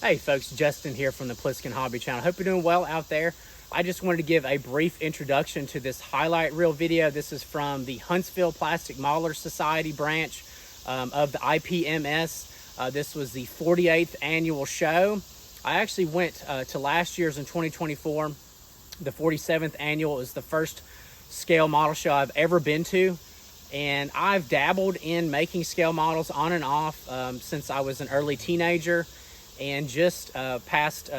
Hey folks, Justin here from the Pliskin Hobby Channel. Hope you're doing well out there. I just wanted to give a brief introduction to this highlight reel video. This is from the Huntsville Plastic Modeler Society branch of the IPMS. This was the 48th annual show. I actually went to last year's in 2024. The 47th annual is the first scale model show I've ever been to. And I've dabbled in making scale models on and off since I was an early teenager. And just last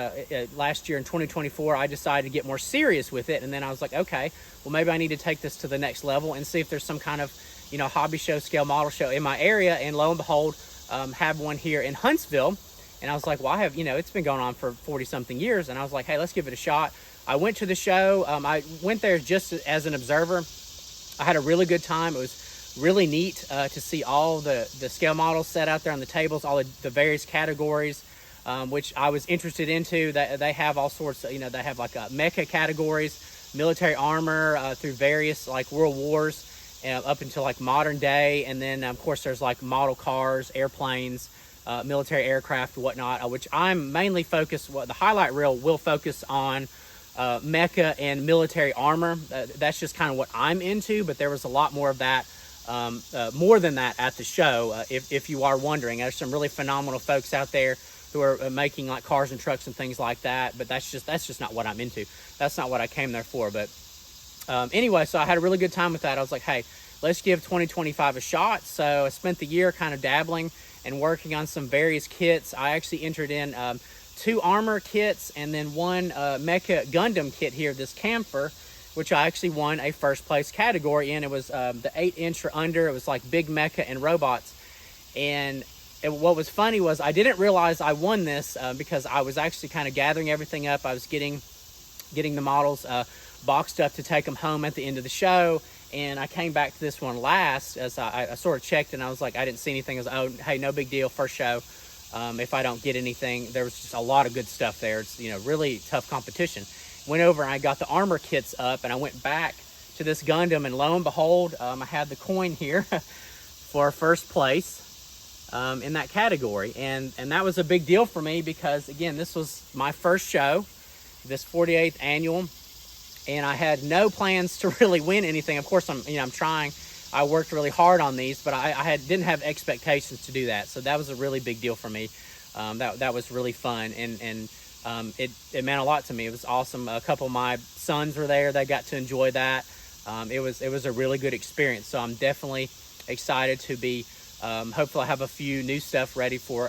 year in 2024, I decided to get more serious with it. And then I was like, okay, well, maybe I need to take this to the next level and see if there's some kind of, hobby show, scale model show in my area. And lo and behold, have one here in Huntsville. And I was like, well, I have, it's been going on for 40 something years. And I was like, hey, let's give it a shot. I went to the show. I went there just as an observer. I had a really good time. It was really neat to see all the scale models set out there on the tables, all the various categories. Which I was interested into. That they have all sorts of, they have like mecha categories, military armor through various like world wars up until like modern day. And then of course there's like model cars, airplanes, military aircraft, whatnot, which I'm mainly focused, the highlight reel will focus on mecha and military armor. That's just kind of what I'm into, but there was a lot more of that, more than that at the show. If you are wondering, there's some really phenomenal folks out there who are making like cars and trucks and things like that, but that's just not what I'm into. That's not what I came there for. But anyway, so I had a really good time with that. I was like, hey, let's give 2025 a shot. So I spent the year kind of dabbling and working on some various kits. I actually entered in 2 armor kits and then 1 mecha Gundam kit here, this camphor, which I actually won a first place category in. It was the 8-inch or under. It was like big mecha and robots. And what was funny was I didn't realize I won this because I was actually kind of gathering everything up. I was getting the models boxed up to take them home at the end of the show. And I came back to this one last as I sort of checked, and I was like, I didn't see anything. I was like, oh, hey, no big deal, first show. If I don't get anything, there was just a lot of good stuff there. It's, really tough competition. Went over and I got the armor kits up, and I went back to this Gundam, and lo and behold, I had the coin here for first place. In that category, and that was a big deal for me because again, this was my first show, this 48th annual, and I had no plans to really win anything. Of course, I'm trying. I worked really hard on these, but I didn't have expectations to do that. So that was a really big deal for me. That was really fun, and it meant a lot to me. It was awesome. A couple of my sons were there. They got to enjoy that. It was a really good experience. So I'm definitely excited to be. Hopefully I'll have a few new stuff ready for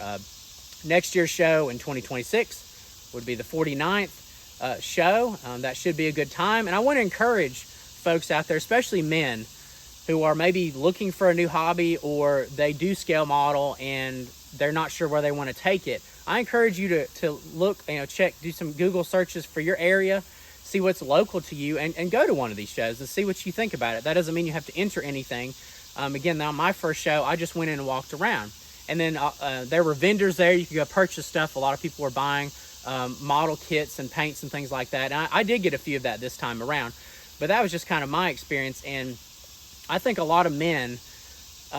next year's show in 2026. Would be the 49th show. That should be a good time. And I want to encourage folks out there, especially men, who are maybe looking for a new hobby or they do scale model and they're not sure where they want to take it. I encourage you to look, check, do some Google searches for your area, see what's local to you, and go to one of these shows and see what you think about it. That doesn't mean you have to enter anything. Again, on my first show, I just went in and walked around. And then there were vendors there. You could go purchase stuff. A lot of people were buying model kits and paints and things like that. And I did get a few of that this time around. But that was just kind of my experience. And I think a lot of men,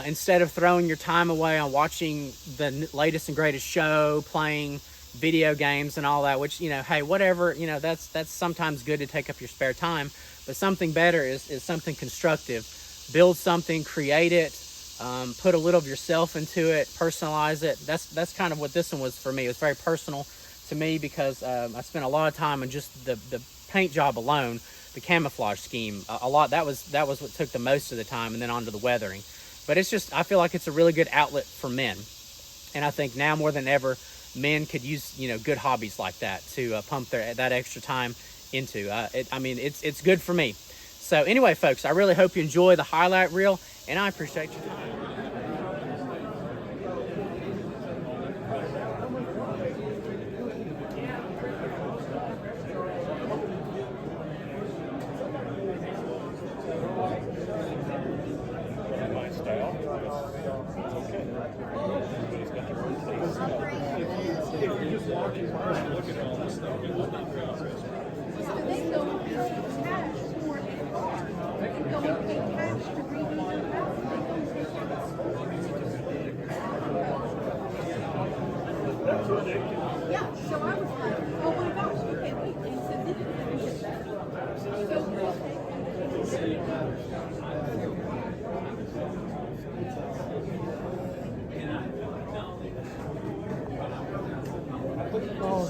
instead of throwing your time away on watching the latest and greatest show, playing video games and all that, which, hey, whatever, that's sometimes good to take up your spare time. But something better is something constructive. Build something, create it, put a little of yourself into it, personalize it. That's kind of what this one was for me. It was very personal to me because I spent a lot of time on just the paint job alone, the camouflage scheme. A lot that was what took the most of the time, and then on to the weathering. But it's just, I feel like it's a really good outlet for men, and I think now more than ever, men could use good hobbies like that to pump that extra time into. It's good for me. So anyway, folks, I really hope you enjoy the highlight reel, and I appreciate your time. My style, it's okay. Everybody's got their own taste. If you're just walking by and looking at all this stuff, it's not very interesting. They go and pay cash for a car. They go and pay cash to redo their house. They don't take it. Yeah, so I was like, oh my gosh, okay, wait. And he said, did you finish it? Oh,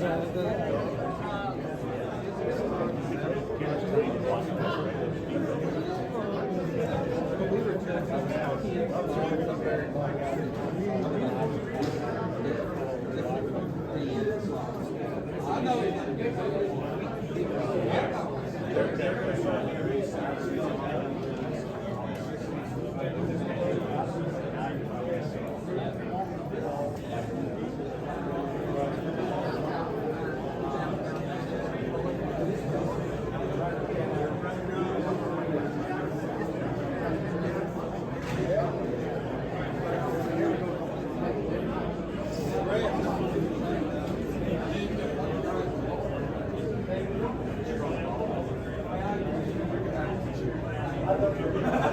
the